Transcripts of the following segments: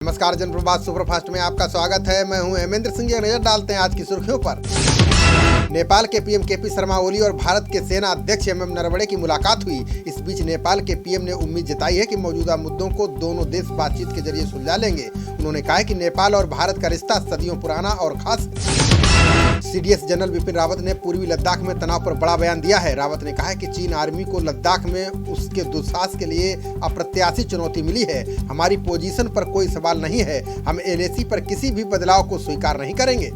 नमस्कार, जनप्रभात सुपरफास्ट में आपका स्वागत है। मैं हूं हेमेंद्र सिंह। नजर डालते हैं आज की सुर्खियों पर। नेपाल के पीएम केपी शर्मा ओली और भारत के सेना अध्यक्ष एमएम नरवणे की मुलाकात हुई। इस बीच नेपाल के पीएम ने उम्मीद जताई है कि मौजूदा मुद्दों को दोनों देश बातचीत के जरिए सुलझा लेंगे। उन्होंने कहा कि नेपाल और भारत का रिश्ता सदियों पुराना और खास। सीडीएस जनरल बिपिन रावत ने पूर्वी लद्दाख में तनाव पर बड़ा बयान दिया है। रावत ने कहा है कि चीन आर्मी को लद्दाख में उसके दुस्साहस के लिए अप्रत्याशित चुनौती मिली है। हमारी पोजीशन पर कोई सवाल नहीं है। हम एलएसी पर किसी भी बदलाव को स्वीकार नहीं करेंगे।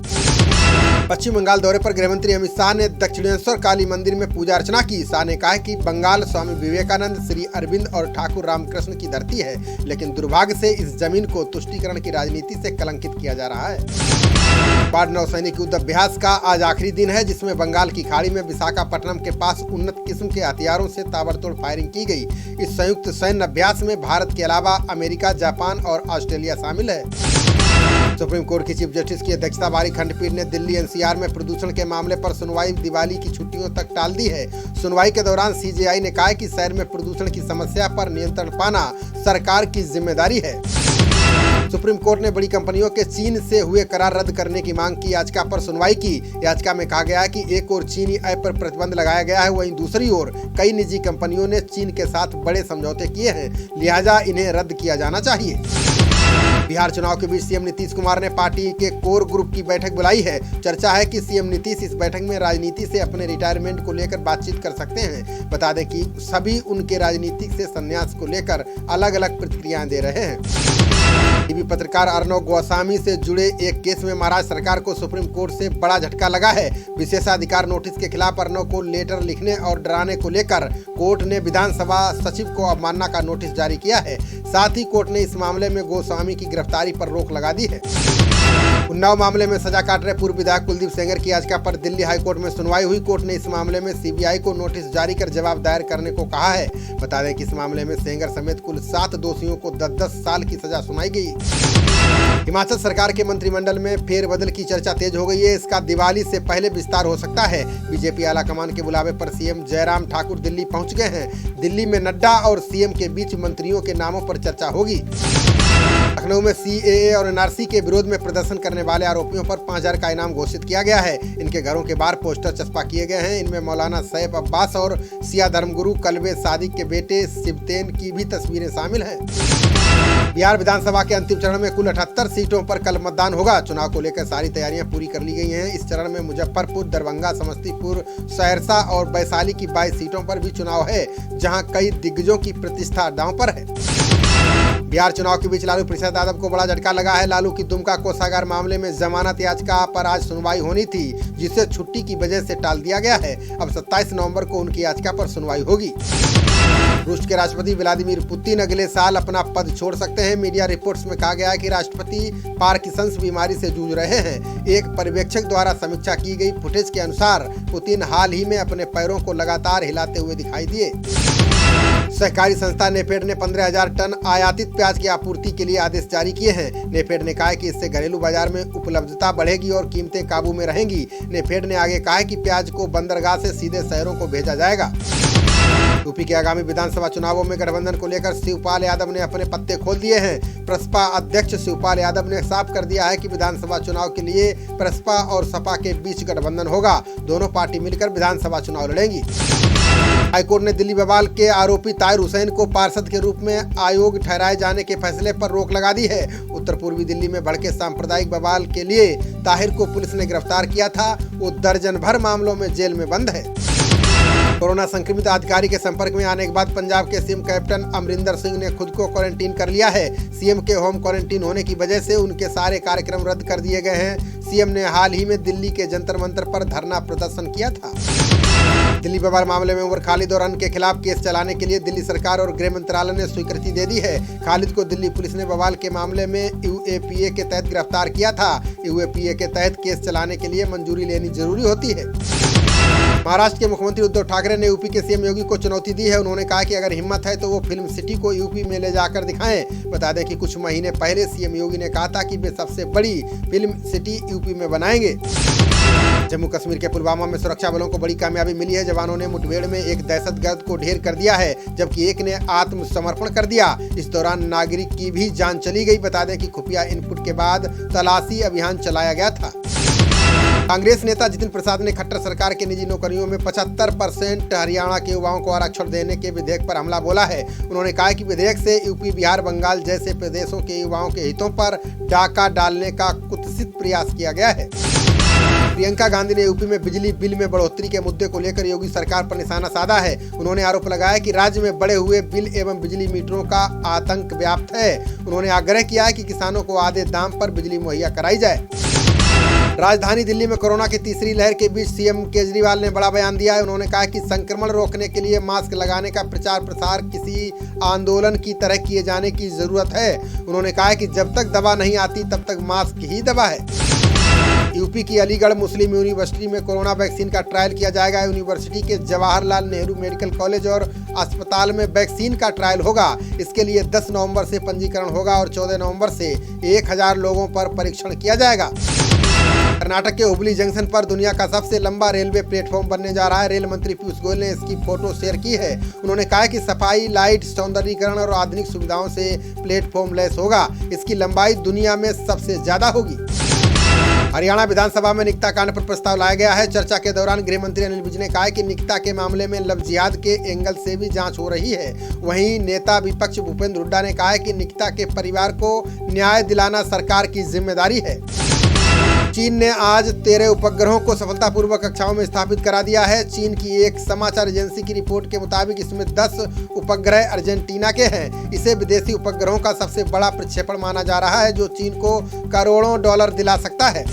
पश्चिम बंगाल दौरे पर गृहमंत्री अमित शाह ने दक्षिणेश्वर काली मंदिर में पूजा अर्चना की। शाह ने कहा कि बंगाल स्वामी विवेकानंद, श्री अरविंद और ठाकुर रामकृष्ण की धरती है, लेकिन दुर्भाग्य से इस जमीन को तुष्टीकरण की राजनीति से कलंकित किया जा रहा है। बाढ़ नौसैनिक युद्ध अभ्यास का आज आखिरी दिन है, जिसमें बंगाल की खाड़ी में विशाखापट्टनम के पास उन्नत किस्म के हथियारों से ताबड़तोड़ फायरिंग की गई। इस संयुक्त सैन्य अभ्यास में भारत के अलावा अमेरिका, जापान और ऑस्ट्रेलिया शामिल है। सुप्रीम कोर्ट की चीफ जस्टिस की अध्यक्षता वाली खंडपीठ ने दिल्ली एनसीआर में प्रदूषण के मामले पर सुनवाई दिवाली की छुट्टियों तक टाल दी है। सुनवाई के दौरान सीजेआई ने कहा कि शहर में प्रदूषण की समस्या पर नियंत्रण पाना सरकार की जिम्मेदारी है। सुप्रीम कोर्ट ने बड़ी कंपनियों के चीन से हुए करार रद्द करने की मांग की याचिका पर सुनवाई की। याचिका में कहा गया है कि एक ओर चीनी ऐप पर प्रतिबंध लगाया गया है, वहीं दूसरी ओर कई निजी कंपनियों ने चीन के साथ बड़े समझौते किए हैं, लिहाजा इन्हें रद्द किया जाना चाहिए। बिहार चुनाव के बीच सीएम नीतीश कुमार ने पार्टी के कोर ग्रुप की बैठक बुलाई है। चर्चा है कि सीएम नीतीश इस बैठक में राजनीति से अपने रिटायरमेंट को लेकर बातचीत कर सकते हैं। बता दें कि सभी उनके राजनीति से संन्यास को लेकर अलग अलग प्रतिक्रियाएं दे रहे हैं। टीवी पत्रकार अर्नव गोस्वामी से जुड़े एक केस में महाराष्ट्र सरकार को सुप्रीम कोर्ट से बड़ा झटका लगा है। विशेषाधिकार नोटिस के खिलाफ अर्नव को लेटर लिखने और डराने को लेकर कोर्ट ने विधानसभा सचिव को अवमानना का नोटिस जारी किया है। साथ ही कोर्ट ने इस मामले में गोस्वामी की गिरफ्तारी पर रोक लगा दी है। उन्नाव मामले में सजा काट रहे पूर्व विधायक कुलदीप सेंगर की याचिका पर दिल्ली हाईकोर्ट में सुनवाई हुई। कोर्ट ने इस मामले में सीबीआई को नोटिस जारी कर जवाब दायर करने को कहा है। बता दें कि इस मामले में सेंगर समेत कुल 7 दोषियों को 10-10 साल की सजा सुनाई गई। हिमाचल सरकार के मंत्रिमंडल में फेरबदल की चर्चा तेज हो गई है। इसका दिवाली से पहले विस्तार हो सकता है। बीजेपी आला कमान के बुलावे पर सीएम जयराम ठाकुर दिल्ली पहुंच गए हैं। दिल्ली में नड्डा और सीएम के बीच मंत्रियों के नामों पर चर्चा होगी। लखनऊ में सीएए और एनआरसी के विरोध में प्रदर्शन करने वाले आरोपियों पर 5000 का इनाम घोषित किया गया है। इनके घरों के बाहर पोस्टर चस्पा किए गए हैं। इनमें मौलाना सैफ अब्बास और सिया धर्मगुरु कल्बे सादिक के बेटे शिवतेन की भी तस्वीरें शामिल हैं। बिहार विधानसभा के अंतिम चरण में कुल 78 सीटों पर कल मतदान होगा। चुनाव को लेकर सारी तैयारियां पूरी कर ली गई हैं। इस चरण में मुजफ्फरपुर, दरभंगा, समस्तीपुर, सहरसा और वैशाली की 22 सीटों पर भी चुनाव है, जहां कई दिग्गजों की प्रतिष्ठा दांव पर है। बिहार चुनाव के बीच लालू प्रसाद यादव को बड़ा झटका लगा है। लालू की दुमका कोषागार मामले में जमानत याचिका पर आज सुनवाई होनी थी, जिसे छुट्टी की वजह से टाल दिया गया है। अब 27 नवंबर को उनकी याचिका पर सुनवाई होगी। रूस के राष्ट्रपति व्लादिमीर पुतिन अगले साल अपना पद छोड़ सकते हैं। मीडिया रिपोर्ट्स में कहा गया है कि राष्ट्रपति पार्किंसंस बीमारी से जूझ रहे हैं। एक पर्यवेक्षक द्वारा समीक्षा की गई फुटेज के अनुसार पुतिन हाल ही में अपने पैरों को लगातार हिलाते हुए दिखाई दिए। सहकारी संस्था नेफेड ने 15,000 टन आयातित प्याज की आपूर्ति के लिए आदेश जारी किए हैं। नेफेड ने कहा है कि इससे घरेलू बाजार में उपलब्धता बढ़ेगी और कीमतें काबू में रहेंगी। नेफेड ने आगे कहा है कि प्याज को बंदरगाह से सीधे शहरों को भेजा जाएगा। यूपी के आगामी विधानसभा चुनावों में गठबंधन को लेकर शिवपाल यादव ने अपने पत्ते खोल दिए हैं। प्रसपा अध्यक्ष शिवपाल यादव ने साफ कर दिया है कि विधानसभा चुनाव के लिए प्रसपा और सपा के बीच गठबंधन होगा। दोनों पार्टी मिलकर विधानसभा चुनाव लड़ेंगी। हाईकोर्ट ने दिल्ली बवाल के आरोपी ताहिर हुसैन को पार्षद के रूप में आयोग ठहराए जाने के फैसले पर रोक लगा दी है। उत्तर पूर्वी दिल्ली में भड़के सांप्रदायिक बवाल के लिए ताहिर को पुलिस ने गिरफ्तार किया था। वो दर्जन भर मामलों में जेल में बंद है। कोरोना संक्रमित अधिकारी के संपर्क में आने के बाद पंजाब के सीएम कैप्टन अमरिंदर सिंह ने खुद को क्वारंटीन कर लिया है। सीएम के होम क्वारंटीन होने की वजह से उनके सारे कार्यक्रम रद्द कर दिए गए हैं। सीएम ने हाल ही में दिल्ली के जंतर मंतर पर धरना प्रदर्शन किया था। दिल्ली बवाल मामले में उमर खालिद और अन्य के खिलाफ केस चलाने के लिए दिल्ली सरकार और गृह मंत्रालय ने स्वीकृति दे दी है। खालिद को दिल्ली पुलिस ने बवाल के मामले में यूएपीए के तहत गिरफ्तार किया था। यूएपीए के तहत केस चलाने के लिए मंजूरी लेनी जरूरी होती है। महाराष्ट्र के मुख्यमंत्री उद्धव ठाकरे ने यूपी के सीएम योगी को चुनौती दी है। उन्होंने कहा कि अगर हिम्मत है तो वो फिल्म सिटी को यूपी में ले जाकर दिखाएं। बता दें कि कुछ महीने पहले सीएम योगी ने कहा था कि वे सबसे बड़ी फिल्म सिटी यूपी में बनाएंगे। जम्मू कश्मीर के पुलवामा में सुरक्षा बलों को बड़ी कामयाबी मिली है। जवानों ने मुठभेड़ में एक दहशतगर्द को ढेर कर दिया है, जबकि एक ने आत्मसमर्पण कर दिया। इस दौरान नागरिक की भी जान चली गई। बता दें कि खुफिया इनपुट के बाद तलाशी अभियान चलाया गया था। कांग्रेस नेता जितिन प्रसाद ने खट्टर सरकार के निजी नौकरियों में 75% हरियाणा के युवाओं को आरक्षण देने के विधेयक पर हमला बोला है। उन्होंने कहा कि विधेयक से यूपी, बिहार, बंगाल जैसे प्रदेशों के युवाओं के हितों पर डाका डालने का कुत्सित प्रयास किया गया है। प्रियंका गांधी ने यूपी में बिजली बिल में बढ़ोतरी के मुद्दे को लेकर योगी सरकार पर निशाना साधा है। उन्होंने आरोप लगाया कि राज्य में बढ़े हुए बिल एवं बिजली मीटरों का आतंक व्याप्त है। उन्होंने आग्रह किया है कि किसानों को आधे दाम पर बिजली मुहैया कराई जाए। राजधानी दिल्ली में कोरोना की तीसरी लहर के बीच सीएम केजरीवाल ने बड़ा बयान दिया है। उन्होंने कहा कि संक्रमण रोकने के लिए मास्क लगाने का प्रचार प्रसार किसी आंदोलन की तरह किए जाने की जरूरत है। उन्होंने कहा कि जब तक दवा नहीं आती तब तक मास्क ही दवा है। यूपी की अलीगढ़ मुस्लिम यूनिवर्सिटी में कोरोना वैक्सीन का ट्रायल किया जाएगा। यूनिवर्सिटी के जवाहरलाल नेहरू मेडिकल कॉलेज और अस्पताल में वैक्सीन का ट्रायल होगा। इसके लिए 10 नवंबर से पंजीकरण होगा और 14 नवंबर से 1000 लोगों पर परीक्षण किया जाएगा। कर्नाटक के हुबली जंक्शन पर दुनिया का सबसे लंबा रेलवे प्लेटफॉर्म बनने जा रहा है। रेल मंत्री पीयूष गोयल ने इसकी फोटो शेयर की है। उन्होंने कहा कि सफाई, लाइट, सौंदर्यीकरण और आधुनिक सुविधाओं से प्लेटफॉर्म लैस होगा। इसकी लंबाई दुनिया में सबसे ज्यादा होगी। हरियाणा विधानसभा में निकता कांड पर प्रस्ताव लाया गया है। चर्चा के दौरान गृह मंत्री अनिल विज ने कहा कि निकता के मामले में लव जिहाद के एंगल से भी जांच हो रही है। वहीं नेता विपक्ष भूपेंद्र हुड्डा ने कहा है कि निकता के परिवार को न्याय दिलाना सरकार की जिम्मेदारी है। चीन ने आज 13 उपग्रहों को सफलतापूर्वक कक्षाओं में स्थापित करा दिया है। चीन की एक समाचार एजेंसी की रिपोर्ट के मुताबिक इसमें 10 उपग्रह अर्जेंटीना के हैं। इसे विदेशी उपग्रहों का सबसे बड़ा प्रक्षेपण माना जा रहा है, जो चीन को करोड़ों डॉलर दिला सकता है।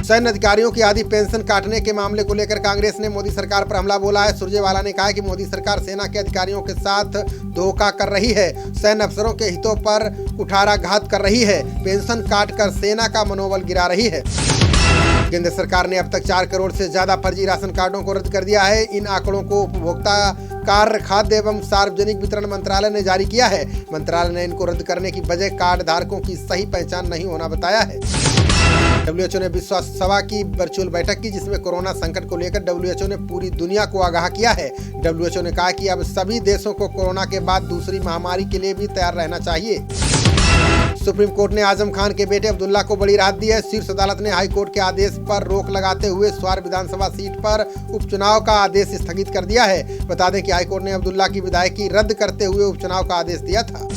सैन्य अधिकारियों की आधी पेंशन काटने के मामले को लेकर कांग्रेस ने मोदी सरकार पर हमला बोला है। सुरजेवाला ने कहा कि मोदी सरकार सेना के अधिकारियों के साथ धोखा कर रही है, सैन्य अफसरों के हितों पर कुठाराघात कर रही है, पेंशन काटकर सेना का मनोबल गिरा रही है। केंद्र सरकार ने अब तक 4 करोड़ से ज्यादा फर्जी राशन कार्डों को रद्द कर दिया है। इन आंकड़ों को उपभोक्ता कार्य, खाद्य एवं सार्वजनिक वितरण मंत्रालय ने जारी किया है। मंत्रालय ने इनको रद्द करने की वजह कार्ड धारकों की सही पहचान नहीं होना बताया है। WHO ने विश्व स्वास्थ्य सभा की वर्चुअल बैठक की, जिसमें कोरोना संकट को लेकर WHO ने पूरी दुनिया को आगाह किया है। WHO ने कहा कि अब सभी देशों को कोरोना के बाद दूसरी महामारी के लिए भी तैयार रहना चाहिए। सुप्रीम कोर्ट ने आजम खान के बेटे अब्दुल्ला को बड़ी राहत दी है। शीर्ष अदालत ने हाईकोर्ट के आदेश पर रोक लगाते हुए स्वार विधानसभा सीट पर उपचुनाव का आदेश स्थगित कर दिया है। बता दें कि हाईकोर्ट ने अब्दुल्ला की विधायकी रद्द करते हुए उपचुनाव का आदेश दिया था।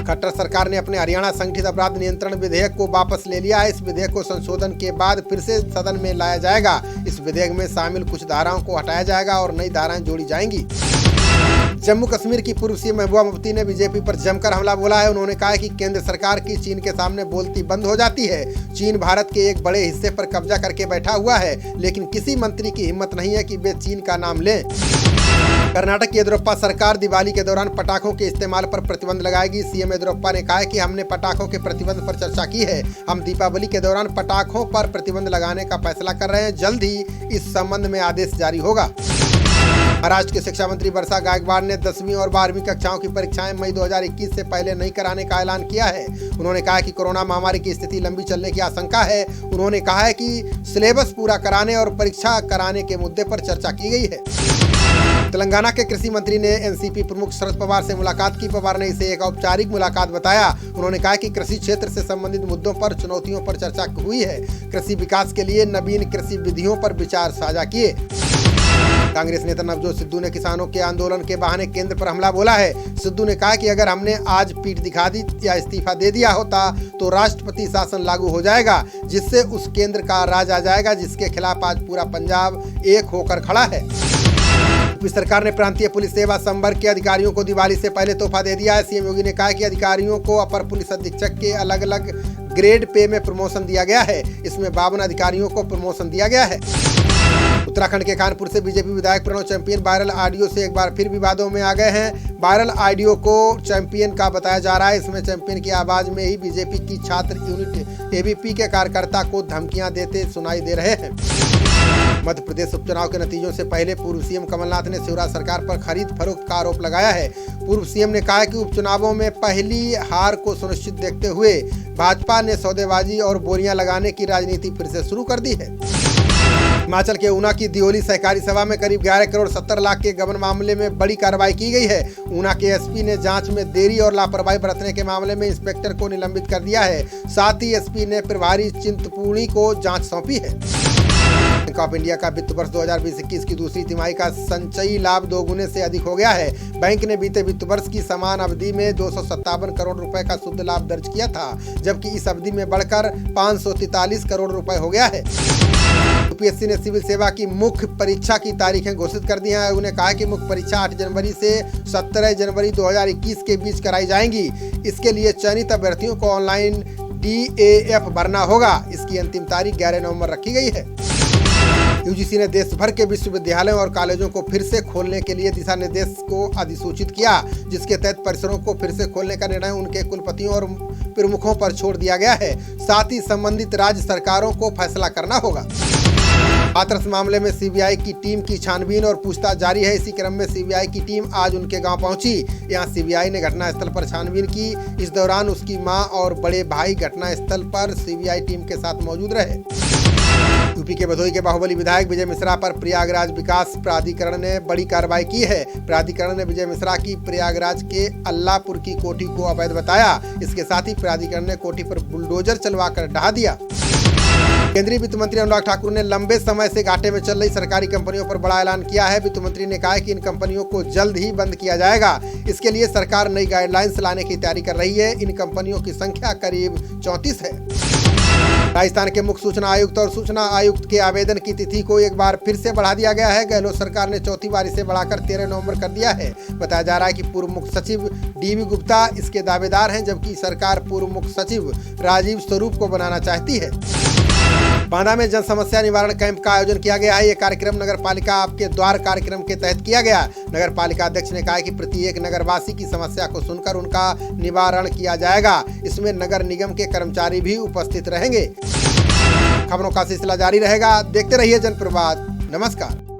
खट्टर सरकार ने अपने हरियाणा संगठित अपराध नियंत्रण विधेयक को वापस ले लिया है। इस विधेयक को संशोधन के बाद फिर से सदन में लाया जाएगा। इस विधेयक में शामिल कुछ धाराओं को हटाया जाएगा और नई धाराएं जोड़ी जाएंगी। जम्मू कश्मीर की पूर्व सीएम महबूबा मुफ्ती ने बीजेपी पर जमकर हमला बोला है। उन्होंने कहा कि केंद्र सरकार की चीन के सामने बोलती बंद हो जाती है। चीन भारत के एक बड़े हिस्से पर कब्जा करके बैठा हुआ है, लेकिन किसी मंत्री की हिम्मत नहीं है कि वे चीन का नाम लें। कर्नाटक की येदियुरप्पा सरकार दिवाली के दौरान पटाखों के इस्तेमाल पर प्रतिबंध लगाएगी। सीएम येदियुरप्पा ने कहा है कि हमने पटाखों के प्रतिबंध पर चर्चा की है। हम दीपावली के दौरान पटाखों पर प्रतिबंध लगाने का फैसला कर रहे हैं। जल्द ही इस संबंध में आदेश जारी होगा। महाराष्ट्र के शिक्षा मंत्री वर्षा गायकवाड़ ने 10वीं और 12वीं कक्षाओं की परीक्षाएं मई 2021 से पहले नहीं कराने का ऐलान किया है। उन्होंने कहा कि कोरोना महामारी की स्थिति लंबी चलने की आशंका है। उन्होंने कहा है कि सिलेबस पूरा कराने और परीक्षा कराने के मुद्दे पर चर्चा की गई है। तेलंगाना के कृषि मंत्री ने एनसीपी प्रमुख शरद पवार से मुलाकात की। पवार ने इसे एक औपचारिक मुलाकात बताया। उन्होंने कहा कि कृषि क्षेत्र से संबंधित मुद्दों पर, चुनौतियों पर चर्चा हुई है। कृषि विकास के लिए नवीन कृषि विधियों पर विचार साझा किए। कांग्रेस नेता नवजोत सिद्धू ने किसानों के आंदोलन के बहाने केंद्र पर हमला बोला है। सिद्धू ने कहा कि अगर हमने आज पीठ दिखा दी या इस्तीफा दे दिया होता तो राष्ट्रपति शासन लागू हो जाएगा, जिससे उस केंद्र का राज आ जाएगा जिसके खिलाफ आज पूरा पंजाब एक होकर खड़ा है। सरकार ने प्रांतीय पुलिस सेवा संवर्ग के अधिकारियों को दिवाली से पहले तोहफा दे दिया है। सीएम योगी ने कहा कि अधिकारियों को अपर पुलिस अधीक्षक के अलग अलग ग्रेड पे में प्रमोशन दिया गया है। इसमें 52 अधिकारियों को प्रमोशन दिया गया है। उत्तराखंड के कानपुर से बीजेपी विधायक प्रणव चैंपियन वायरल ऑडियो से एक बार फिर विवादों में आ गए हैं। वायरल ऑडियो को चैंपियन का बताया जा रहा है। इसमें चैंपियन की आवाज में ही बीजेपी की छात्र यूनिट एबीपी के कार्यकर्ता को धमकियां देते सुनाई दे रहे हैं। मध्य प्रदेश उपचुनाव के नतीजों से पहले पूर्व सीएम कमलनाथ ने शिवराज सरकार पर खरीद फरोख्त का आरोप लगाया है। पूर्व सीएम ने कहा कि उपचुनावों में पहली हार को सुनिश्चित देखते हुए भाजपा ने सौदेबाजी और बोलियां लगाने की राजनीति फिर से शुरू कर दी है। हिमाचल के ऊना की दियोली सहकारी सभा में करीब 11 करोड़ 70 लाख के गबन मामले में बड़ी कार्रवाई की गई है। ऊना के एसपी ने जांच में देरी और लापरवाही बरतने के मामले में इंस्पेक्टर को निलंबित कर दिया है। साथ ही एसपी ने प्रभारी चिंतपूर्णी को जांच सौंपी है। बैंक ऑफ इंडिया का वित्त वर्ष 2020-21 की दूसरी तिमाही का संचयी लाभ दोगुने से अधिक हो गया है। बैंक ने बीते वित्त वर्ष की समान अवधि में 257 करोड़ रुपए का शुद्ध लाभ दर्ज किया था, जबकि इस अवधि में बढ़कर 543 करोड़ रुपए हो गया है। यूपीएससी ने सिविल सेवा की मुख्य परीक्षा की तारीखें घोषित कर दी हैं। आयोग ने कहा कि मुख्य परीक्षा 8 जनवरी से 17 जनवरी 2021 के बीच कराई जाएंगी। इसके लिए चयनित अभ्यर्थियों को ऑनलाइन DAF भरना होगा। इसकी अंतिम तारीख 11 नवंबर रखी गई है। यूजीसी ने देश भर के विश्वविद्यालयों और कॉलेजों को फिर से खोलने के लिए दिशा निर्देश को अधिसूचित किया, जिसके तहत परिसरों को फिर से खोलने का निर्णय उनके कुलपतियों और प्रमुखों पर छोड़ दिया गया है। साथ ही संबंधित राज्य सरकारों को फैसला करना होगा। हाथरस मामले में सीबीआई की टीम की छानबीन और पूछताछ जारी है। इसी क्रम में सीबीआई की टीम आज उनके गांव पहुंची। यहां सीबीआई ने घटनास्थल पर छानबीन की। इस दौरान उसकी मां और बड़े भाई घटनास्थल पर सीबीआई टीम के साथ मौजूद रहे। यूपी के भदोही के बाहुबली विधायक विजय मिश्रा पर प्रयागराज विकास प्राधिकरण ने बड़ी कार्रवाई की है। प्राधिकरण ने विजय मिश्रा की प्रयागराज के अल्लाहपुर की कोठी को अवैध बताया। इसके साथ ही प्राधिकरण ने कोठी पर बुलडोजर चलवाकर ढहा दिया। केंद्रीय वित्त मंत्री अनुराग ठाकुर ने लंबे समय से घाटे में चल रही सरकारी कंपनियों पर बड़ा ऐलान किया है। वित्त मंत्री ने कहा है कि इन कंपनियों को जल्द ही बंद किया जाएगा। इसके लिए सरकार नई गाइडलाइंस लाने की तैयारी कर रही है। इन कंपनियों की संख्या करीब 34 है। राजस्थान के मुख्य सूचना आयुक्त और सूचना आयुक्त के आवेदन की तिथि को एक बार फिर से बढ़ा दिया गया है। गहलोत सरकार ने चौथी बार इसे बढ़ाकर 13 नवंबर कर दिया है। बताया जा रहा है कि पूर्व मुख्य सचिव DV गुप्ता इसके दावेदार हैं, जबकि सरकार पूर्व मुख्य सचिव राजीव स्वरूप को बनाना चाहती है। बांदा में जन समस्या निवारण कैंप का आयोजन किया गया है। यह कार्यक्रम नगर पालिका आपके द्वार कार्यक्रम के तहत किया गया। नगर पालिका अध्यक्ष ने कहा कि प्रत्येक नगरवासी की समस्या को सुनकर उनका निवारण किया जाएगा। इसमें नगर निगम के कर्मचारी भी उपस्थित रहेंगे। खबरों का सिलसिला जारी रहेगा। देखते रहिए जनप्रवाद। नमस्कार।